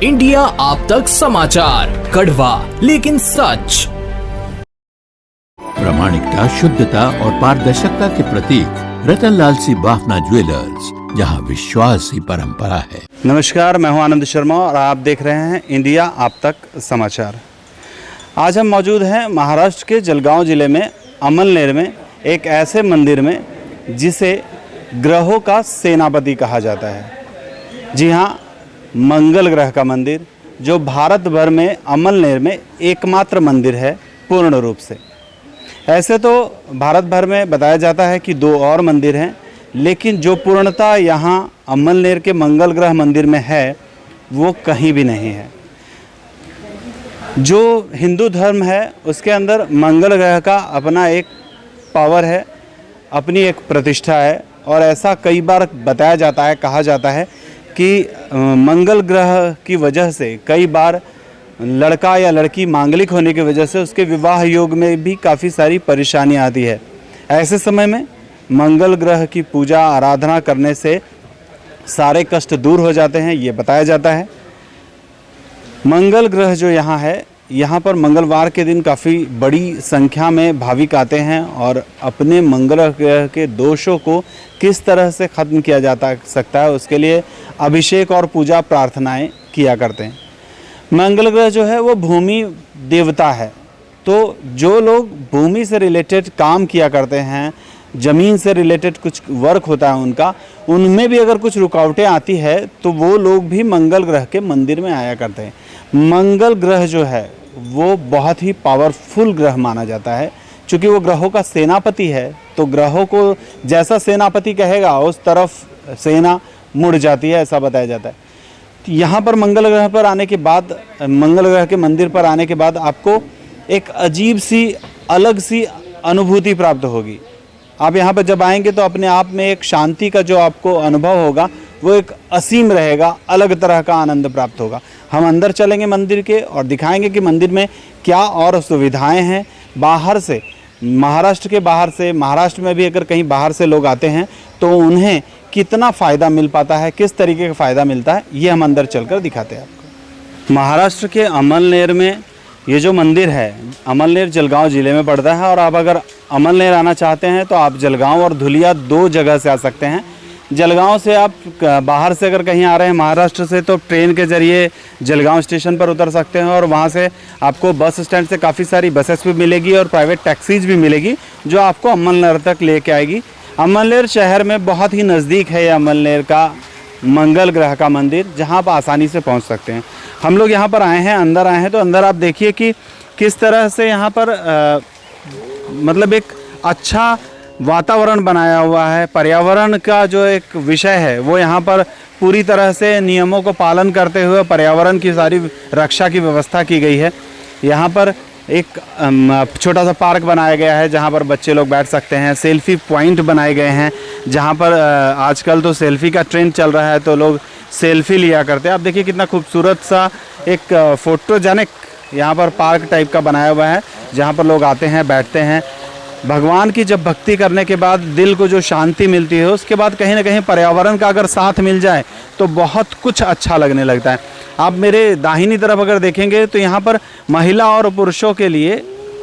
India आप तक समाचार, कड़वा लेकिन सच। प्रामाणिकता, शुद्धता और पारदर्शिता के प्रतीक रतनलाल सी बाफना ज्वेलर्स, जहां विश्वास ही परंपरा है। नमस्कार, मैं हूं आनंद शर्मा और आप देख रहे हैं इंडिया आप तक समाचार। आज हम मौजूद हैं महाराष्ट्र के जलगांव जिले में अमलनेर में एक ऐसे मंदिर में जिसे ग्रहों का सेनापति कहा जाता है। जी हाँ, मंगल ग्रह का मंदिर, जो भारत भर में अमलनेर में एकमात्र मंदिर है पूर्ण रूप से। ऐसे तो भारत भर में बताया जाता है कि 2 और मंदिर हैं, लेकिन जो पूर्णता यहाँ अमलनेर के मंगल ग्रह मंदिर में है वो कहीं भी नहीं है। जो हिंदू धर्म है उसके अंदर मंगल ग्रह का अपना एक पावर है, अपनी एक प्रतिष्ठा है, और ऐसा कई बार बताया जाता है, कहा जाता है कि मंगल ग्रह की वजह से कई बार लड़का या लड़की मांगलिक होने की वजह से उसके विवाह योग में भी काफ़ी सारी परेशानी आती है। ऐसे समय में मंगल ग्रह की पूजा आराधना करने से सारे कष्ट दूर हो जाते हैं, ये बताया जाता है। मंगल ग्रह जो यहाँ है, यहाँ पर मंगलवार के दिन काफ़ी बड़ी संख्या में भाविक आते हैं और अपने मंगल ग्रह के दोषों को किस तरह से ख़त्म किया जा सकता है उसके लिए अभिषेक और पूजा प्रार्थनाएं किया करते हैं। मंगल ग्रह जो है वो भूमि देवता है, तो जो लोग भूमि से रिलेटेड काम किया करते हैं, ज़मीन से रिलेटेड कुछ वर्क होता है उनका, उनमें भी अगर कुछ रुकावटें आती है तो वो लोग भी मंगल ग्रह के मंदिर में आया करते हैं। मंगल ग्रह जो है वो बहुत ही पावरफुल ग्रह माना जाता है, क्योंकि वो ग्रहों का सेनापति है। तो ग्रहों को जैसा सेनापति कहेगा उस तरफ सेना मुड़ जाती है, ऐसा बताया जाता है। यहाँ पर मंगल ग्रह पर आने के बाद, मंगल ग्रह के मंदिर पर आने के बाद आपको एक अजीब सी, अलग सी अनुभूति प्राप्त होगी। आप यहाँ पर जब आएंगे तो अपने आप में एक शांति का जो आपको अनुभव होगा वो एक असीम रहेगा, अलग तरह का आनंद प्राप्त होगा। हम अंदर चलेंगे मंदिर के और दिखाएंगे कि मंदिर में क्या और सुविधाएं हैं। बाहर से, महाराष्ट्र के बाहर से, महाराष्ट्र में भी अगर कहीं बाहर से लोग आते हैं तो उन्हें कितना फ़ायदा मिल पाता है, किस तरीके का फ़ायदा मिलता है, ये हम अंदर चलकर दिखाते हैं आपको। महाराष्ट्र के अमलनेर में ये जो मंदिर है, अमलनेर जलगांव ज़िले में पड़ता है, और आप अगर अमलनेर आना चाहते हैं तो आप जलगांव और धुलिया 2 जगह से आ सकते हैं। जलगांव से आप बाहर से अगर कहीं आ रहे हैं महाराष्ट्र से तो ट्रेन के ज़रिए जलगांव स्टेशन पर उतर सकते हैं, और वहां से आपको बस स्टैंड से काफ़ी सारी बसेस भी मिलेगी और प्राइवेट टैक्सीज भी मिलेगी जो आपको अमलनेर तक लेके आएगी। अमलनेर शहर में बहुत ही नज़दीक है ये अमलनेर का मंगल ग्रह का मंदिर, जहाँ आप आसानी से पहुँच सकते हैं। हम लोग यहाँ पर आए हैं, अंदर आए हैं, तो अंदर आप देखिए कि किस तरह से यहाँ पर मतलब एक अच्छा वातावरण बनाया हुआ है। पर्यावरण का जो एक विषय है वो यहाँ पर पूरी तरह से नियमों को पालन करते हुए पर्यावरण की सारी रक्षा की व्यवस्था की गई है। यहाँ पर एक छोटा सा पार्क बनाया गया है जहाँ पर बच्चे लोग बैठ सकते हैं। सेल्फी पॉइंट बनाए गए हैं जहाँ पर आजकल तो सेल्फी का ट्रेंड चल रहा है, तो लोग सेल्फी लिया करते हैं। आप देखिए कितना खूबसूरत सा एक फोटोजेनिक यहाँ पर पार्क टाइप का बनाया हुआ है, जहाँ पर लोग आते हैं, बैठते हैं। भगवान की जब भक्ति करने के बाद दिल को जो शांति मिलती है, उसके बाद कहीं ना कहीं पर्यावरण का अगर साथ मिल जाए तो बहुत कुछ अच्छा लगने लगता है। आप मेरे दाहिनी तरफ अगर देखेंगे तो यहाँ पर महिला और पुरुषों के लिए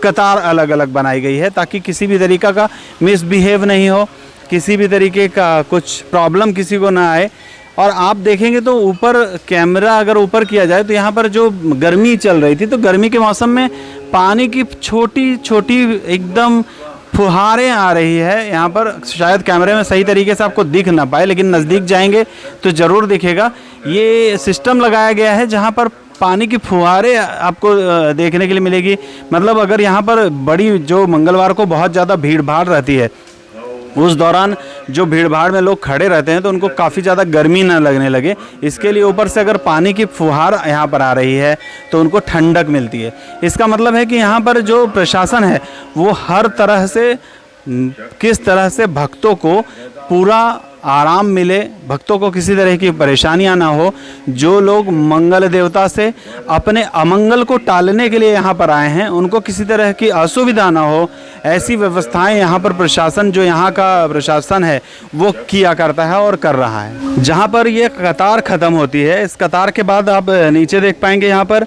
कतार अलग अलग बनाई गई है, ताकि किसी भी तरीक़ा का मिसबिहेव नहीं हो, किसी भी तरीके का कुछ प्रॉब्लम किसी को ना आए। और आप देखेंगे तो ऊपर कैमरा अगर ऊपर किया जाए तो यहाँ पर जो गर्मी चल रही थी, तो गर्मी के मौसम में पानी की छोटी छोटी एकदम फुहारें आ रही है। यहाँ पर शायद कैमरे में सही तरीके से आपको दिख ना पाए, लेकिन नज़दीक जाएंगे तो ज़रूर दिखेगा। ये सिस्टम लगाया गया है जहाँ पर पानी की फुहारें आपको देखने के लिए मिलेगी। मतलब अगर यहाँ पर बड़ी, जो मंगलवार को बहुत ज़्यादा भीड़ भाड़ रहती है, उस दौरान जो भीड़ भाड़ में लोग खड़े रहते हैं तो उनको काफ़ी ज़्यादा गर्मी ना लगने लगे, इसके लिए ऊपर से अगर पानी की फुहार यहाँ पर आ रही है तो उनको ठंडक मिलती है। इसका मतलब है कि यहाँ पर जो प्रशासन है वो हर तरह से, किस तरह से भक्तों को पूरा आराम मिले, भक्तों को किसी तरह की परेशानियां ना हो। जो लोग मंगल देवता से अपने अमंगल को टालने के लिए यहाँ पर आए हैं, उनको किसी तरह की असुविधा ना हो, ऐसी व्यवस्थाएं यहाँ पर प्रशासन, जो यहाँ का प्रशासन है वो किया करता है और कर रहा है। जहाँ पर ये कतार ख़त्म होती है, इस कतार के बाद आप नीचे देख पाएंगे यहाँ पर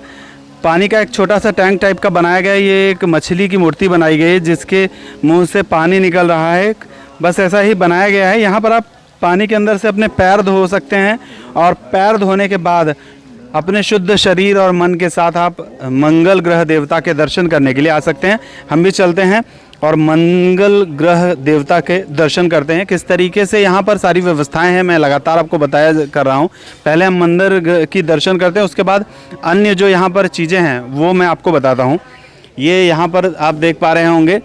पानी का एक छोटा सा टैंक टाइप का बनाया गया है। ये एक मछली की मूर्ति बनाई गई है जिसके मुंह से पानी निकल रहा है, बस ऐसा ही बनाया गया है। यहाँ पर आप पानी के अंदर से अपने पैर धो सकते हैं और पैर धोने के बाद अपने शुद्ध शरीर और मन के साथ आप मंगल ग्रह देवता के दर्शन करने के लिए आ सकते हैं। हम भी चलते हैं और मंगल ग्रह देवता के दर्शन करते हैं। किस तरीके से यहाँ पर सारी व्यवस्थाएं हैं मैं लगातार आपको बताया कर रहा हूँ। पहले हम मंदिर की दर्शन करते हैं, उसके बाद अन्य जो यहाँ पर चीज़ें हैं वो मैं आपको बताता हूँ। ये यहाँ पर आप देख पा रहे होंगे,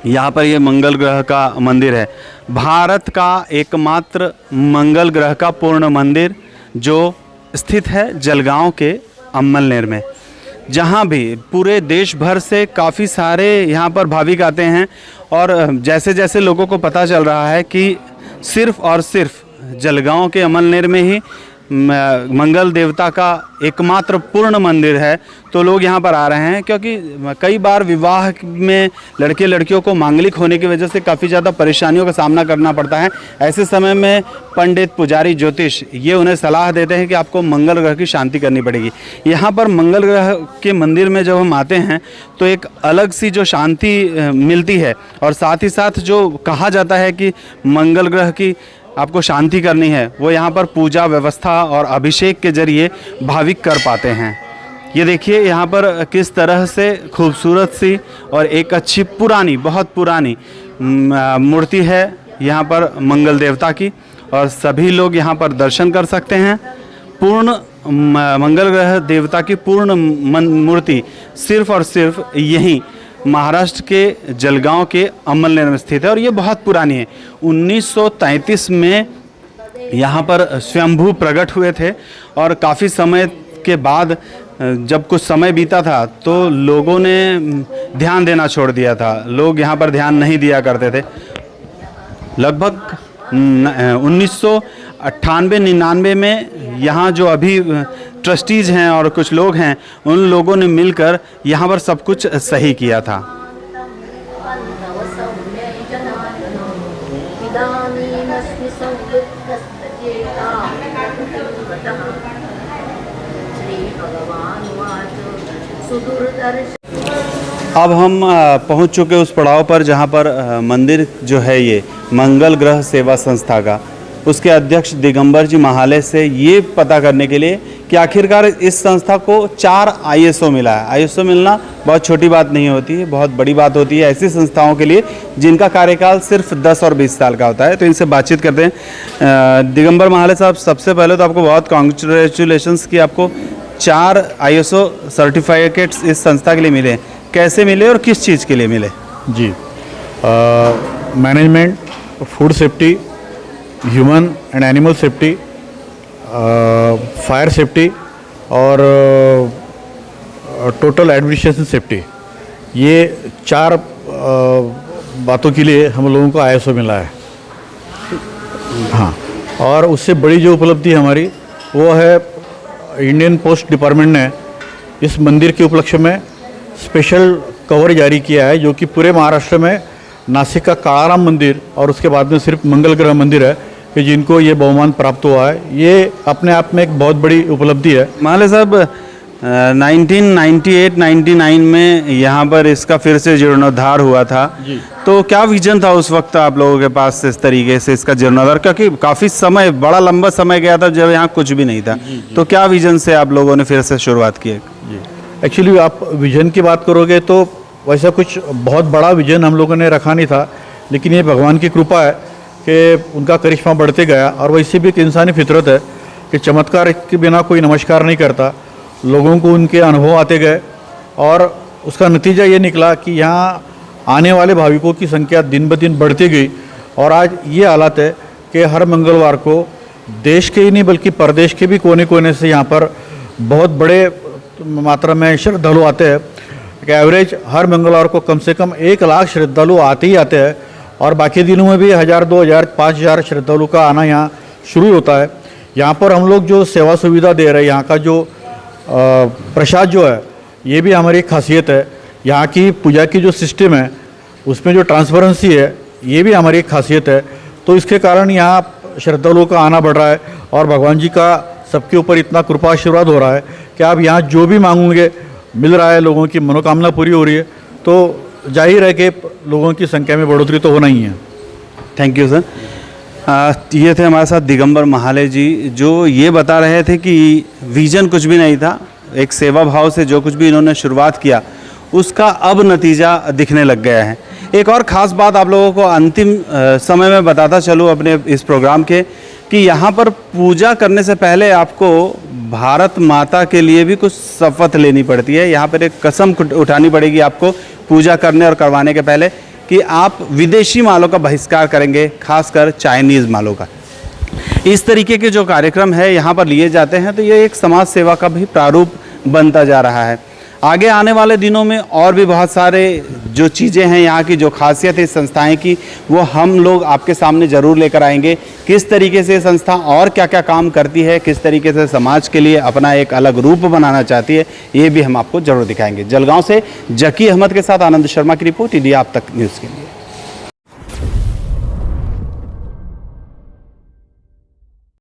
यहाँ पर ये मंगल ग्रह का मंदिर है। भारत का एकमात्र मंगल ग्रह का पूर्ण मंदिर जो स्थित है जलगांव के अम्मलनेर में, जहाँ भी पूरे देश भर से काफ़ी सारे यहाँ पर भाविक आते हैं। और जैसे जैसे लोगों को पता चल रहा है कि सिर्फ़ और सिर्फ जलगांव के अम्मलनेर में ही मंगल देवता का एकमात्र पूर्ण मंदिर है, तो लोग यहाँ पर आ रहे हैं। क्योंकि कई बार विवाह में लड़के लड़कियों को मांगलिक होने की वजह से काफ़ी ज़्यादा परेशानियों का सामना करना पड़ता है। ऐसे समय में पंडित, पुजारी, ज्योतिष ये उन्हें सलाह देते हैं कि आपको मंगल ग्रह की शांति करनी पड़ेगी। यहाँ पर मंगल ग्रह के मंदिर में जब हम आते हैं तो एक अलग सी जो शांति मिलती है, और साथ ही साथ जो कहा जाता है कि मंगल ग्रह की आपको शांति करनी है, वो यहाँ पर पूजा व्यवस्था और अभिषेक के जरिए भाविक कर पाते हैं। ये देखिए यहाँ पर किस तरह से खूबसूरत सी और एक अच्छी पुरानी, बहुत पुरानी मूर्ति है यहाँ पर मंगल देवता की, और सभी लोग यहाँ पर दर्शन कर सकते हैं। पूर्ण मंगल ग्रह देवता की पूर्ण मूर्ति सिर्फ और सिर्फ यहीं महाराष्ट्र के जलगांव के अम्मलनेर में स्थित है, और ये बहुत पुरानी है। 1933 में यहाँ पर स्वयंभू प्रकट हुए थे, और काफ़ी समय के बाद जब कुछ समय बीता था तो लोगों ने ध्यान देना छोड़ दिया था। लोग यहाँ पर ध्यान नहीं दिया करते थे। लगभग 1998-99 में यहाँ जो अभी ट्रस्टीज़ हैं और कुछ लोग हैं, उन लोगों ने मिलकर यहाँ पर सब कुछ सही किया था। अब हम पहुंच चुके उस पड़ाव पर जहां पर मंदिर जो है ये मंगल ग्रह सेवा संस्था का, उसके अध्यक्ष दिगंबर जी महाले से ये पता करने के लिए कि आखिरकार इस संस्था को 4 ISO मिला है। ISO मिलना बहुत छोटी बात नहीं होती है, बहुत बड़ी बात होती है ऐसी संस्थाओं के लिए जिनका कार्यकाल सिर्फ 10 और 20 साल का होता है। तो इनसे बातचीत करते हैं। दिगंबर महाले साहब, सबसे पहले तो आपको बहुत कॉन्ग्रेचुलेशंस कि आपको 4 ISO सर्टिफिकेट्स इस संस्था के लिए मिले। कैसे मिले और किस चीज़ के लिए मिले? जी, management, food safety, human and animal safety, fire safety और टोटल एडमिनिस्ट्रेशन सेफ्टी, ये 4 बातों के लिए हम लोगों को ISO मिला है। हाँ, और उससे बड़ी जो उपलब्धि हमारी वो है इंडियन पोस्ट डिपार्टमेंट ने इस मंदिर के उपलक्ष्य में स्पेशल कवर जारी किया है, जो कि पूरे महाराष्ट्र में नासिक का कालाराम मंदिर और उसके बाद में सिर्फ मंगल ग्रह मंदिर है कि जिनको ये बहुमान प्राप्त हुआ है। ये अपने आप में एक बहुत बड़ी उपलब्धि है। महाले साहब, 1998-99 में यहाँ पर इसका फिर से जीर्णोद्धार हुआ था, तो क्या विजन था उस वक्त आप लोगों के पास इस तरीके से इसका जीर्णोद्धार? क्योंकि काफ़ी समय, बड़ा लंबा समय गया था जब यहाँ कुछ भी नहीं था। तो क्या विजन से आप लोगों ने फिर से शुरुआत की? एक्चुअली आप विजन की बात करोगे तो वैसा कुछ बहुत बड़ा विजन हम लोगों ने रखा नहीं था, लेकिन ये भगवान की कृपा है कि उनका करिश्मा बढ़ते गया। और वैसे भी एक इंसानी फितरत है कि चमत्कार के बिना कोई नमस्कार नहीं करता। लोगों को उनके अनुभव आते गए और उसका नतीजा ये निकला कि यहाँ आने वाले भाविकों की संख्या दिन ब दिन बढ़ती गई। और आज ये हालत है कि हर मंगलवार को देश के ही नहीं बल्कि प्रदेश के भी कोने कोने से यहाँ पर बहुत बड़े मात्रा में श्रद्धालु आते हैं। कि एवरेज हर मंगलवार को कम से कम 1 लाख श्रद्धालु आते ही आते हैं, और बाकी दिनों में भी 1000, 2000, 5000 श्रद्धालु का आना यहाँ शुरू होता है। यहाँ पर हम लोग जो सेवा सुविधा दे रहे हैं, यहाँ का जो प्रसाद जो है, ये भी हमारी एक खासियत है। यहाँ की पूजा की जो सिस्टम है उसमें जो ट्रांसपेरेंसी है ये भी हमारी एक खासियत है। तो इसके कारण यहाँ श्रद्धालुओं का आना बढ़ रहा है और भगवान जी का सबके ऊपर इतना कृपा आशीर्वाद हो रहा है कि आप यहाँ जो भी मांगोगे मिल रहा है, लोगों की मनोकामना पूरी हो रही है। तो जाहिर है कि लोगों की संख्या में बढ़ोतरी तो होना ही है। Thank you sir. ये थे हमारे साथ दिगंबर महाले जी, जो ये बता रहे थे कि विजन कुछ भी नहीं था, एक सेवा भाव से जो कुछ भी इन्होंने शुरुआत किया उसका अब नतीजा दिखने लग गया है। एक और ख़ास बात आप लोगों को अंतिम समय में बताता चलूँ अपने इस प्रोग्राम के, कि यहाँ पर पूजा करने से पहले आपको भारत माता के लिए भी कुछ शपथ लेनी पड़ती है। यहाँ पर एक कसम उठानी पड़ेगी आपको पूजा करने और करवाने के पहले, कि आप विदेशी मालों का बहिष्कार करेंगे, खासकर चाइनीज़ मालों का। इस तरीके के जो कार्यक्रम है यहाँ पर लिए जाते हैं, तो ये एक समाज सेवा का भी प्रारूप बनता जा रहा है। आगे आने वाले दिनों में और भी बहुत सारे जो चीज़ें हैं यहाँ की, जो खासियत है इस संस्थाएं की, वो हम लोग आपके सामने ज़रूर लेकर आएंगे। किस तरीके से संस्था और क्या क्या काम करती है, किस तरीके से समाज के लिए अपना एक अलग रूप बनाना चाहती है, ये भी हम आपको ज़रूर दिखाएंगे। जलगांव से जकी अहमद के साथ आनंद शर्मा की रिपोर्ट, इंडिया आप तक न्यूज़ के लिए।